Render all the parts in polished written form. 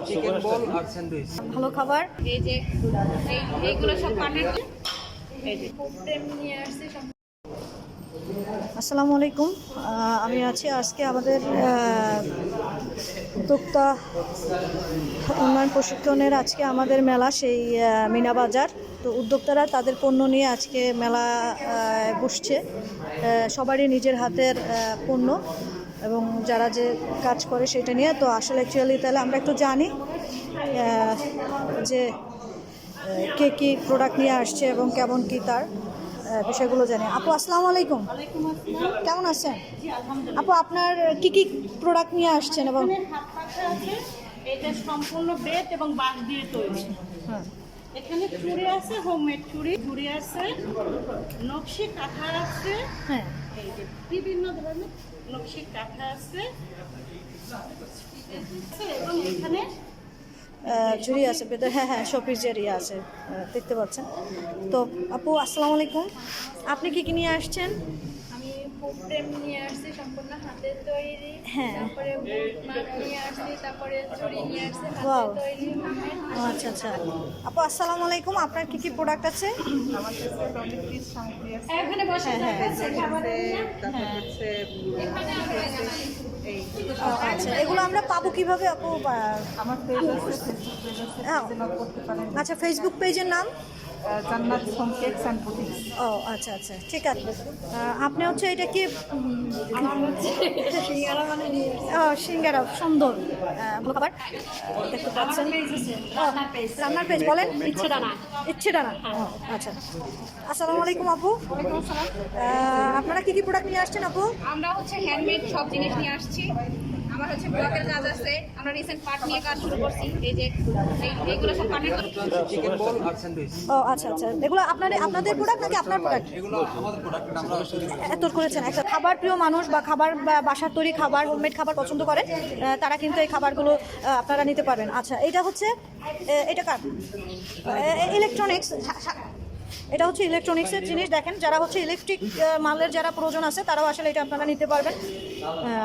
Chicken বল আর sandwich. ভালো খাবার। এই যে এইগুলো সব পাটের, এই যে নিয়ে আসছে সব। আসসালামু আলাইকুম। আমি আছি আজকে আমাদের উদ্যোক্তা উন্নয়ন প্রশিক্ষণের আজকে আমাদের মেলা সেই মিনা বাজার। তো উদ্যোক্তারা তাদের পণ্য নিয়ে আজকে মেলা বসছে, সবারই নিজের হাতের পণ্য এবং যারা যে কাজ করে সেটা নিয়ে। তো আসলে অ্যাকচুয়ালি তাহলে আমরা একটু জানি যে কে কী প্রোডাক্ট নিয়ে আসছে এবং কেমন কী তার বিষয়গুলো জানি। আপু আসসালামু আলাইকুম, কেমন আছেন? আপু আপনার কি কি প্রোডাক্ট নিয়ে আসছেন? এবং এটা সম্পূর্ণ বেত এবং বাঁশ দিয়ে তৈরি। হ্যাঁ, এখানে চুড়ি আছে, হোমমেড চুড়ি আছে, নকশি কাঁথা আছে। হ্যাঁ, এই যে বিভিন্ন ধরনের নকশি কাঁথা আছে এবং এখানে ঝুড়ি আছে ভেতরে। হ্যাঁ হ্যাঁ, শোপিসের ইয়ে আছে, দেখতে পাচ্ছেন। তো আপু আসসালামু আলাইকুম, আপনি কি কি নিয়ে আসছেন? আমি ফ্রেম নিয়ে আসছি সম্পূর্ণ হাতের তৈরি। হ্যাঁ। তারপরে মাছ নিয়ে আসছি, তারপরে চুড়ি নিয়ে আসছি Wow. হাতের তৈরি। ও আচ্ছা আচ্ছা। আপু আসসালামু আলাইকুম, আপনার কি কি প্রোডাক্ট আছে? আমার কাছে অনেক পিস সামগ্রী আছে। এখানে বসে হ্যাঁ, হ্যাঁ। তারপর হচ্ছে এই আচ্ছা, এগুলো আমরা পাবো কিভাবে আপু? আমার পেজ আছে, ফেসবুক পেজ আছে, হ্যাঁ। নক করতে পারেন। আচ্ছা, ফেসবুক পেজের নাম? জান্নাত হোম কেকস অ্যান্ড বুটিক্স। ও আচ্ছা আচ্ছা, ঠিক আছে। আপনি হচ্ছে এটা কি আমার হচ্ছে সিঙ্গারা মানে সিঙ্গারা সুন্দর ভালো খাবার দেখতে পাচ্ছেন। রান্নার পেজ বলেন? ইচ্ছে ডানা। আচ্ছা, আসসালামু আলাইকুম আপু। আপনারা কি কি প্রোডাক্ট নিয়ে আসছেন আপু? আমরা হচ্ছে হ্যান্ডমেড সব জিনিস নিয়ে আসছি। আমার হচ্ছে ব্লকের কাজ আছে, আমরা রিসেন্ট পাট নিয়ে কাজ শুরু করছি। এই যে এইগুলো সব পাটের চিকেন বল আর স্যান্ডউইচ। ও আচ্ছা আচ্ছা, এগুলো আপনাদের প্রোডাক্ট নাকি আপনার প্রোডাক্ট? এগুলো আমাদের প্রোডাক্ট, আমরা এত করেছেন। একটা খাবার প্রিয় মানুষ বা খাবার বা বাসার তৈরি খাবার, হোমমেড খাবার পছন্দ করেন, তারা কিন্তু এই খাবারগুলো আপনারা নিতে পারবেন। আচ্ছা, এটা হচ্ছে এটা কার? ইলেকট্রনিক্স। এটা হচ্ছে ইলেকট্রনিক্সের জিনিস। দেখেন, যারা হচ্ছে ইলেকট্রিক মালের যারা প্রয়োজন আছে তারাও আসলে এটা আপনারা নিতে পারবেন।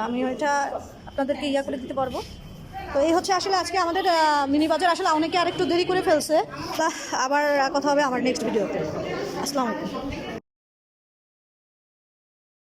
আমি এটা আপনাদেরকে ইয়া করে দিতে পারবো। তো এই হচ্ছে আসলে আজকে আমাদের মিনি বাজার। আসলে অনেকে আরেকটু দেরি করে ফেলছে, তা আবার কথা হবে আমার নেক্সট ভিডিওতে। আসসালামু আলাইকুম।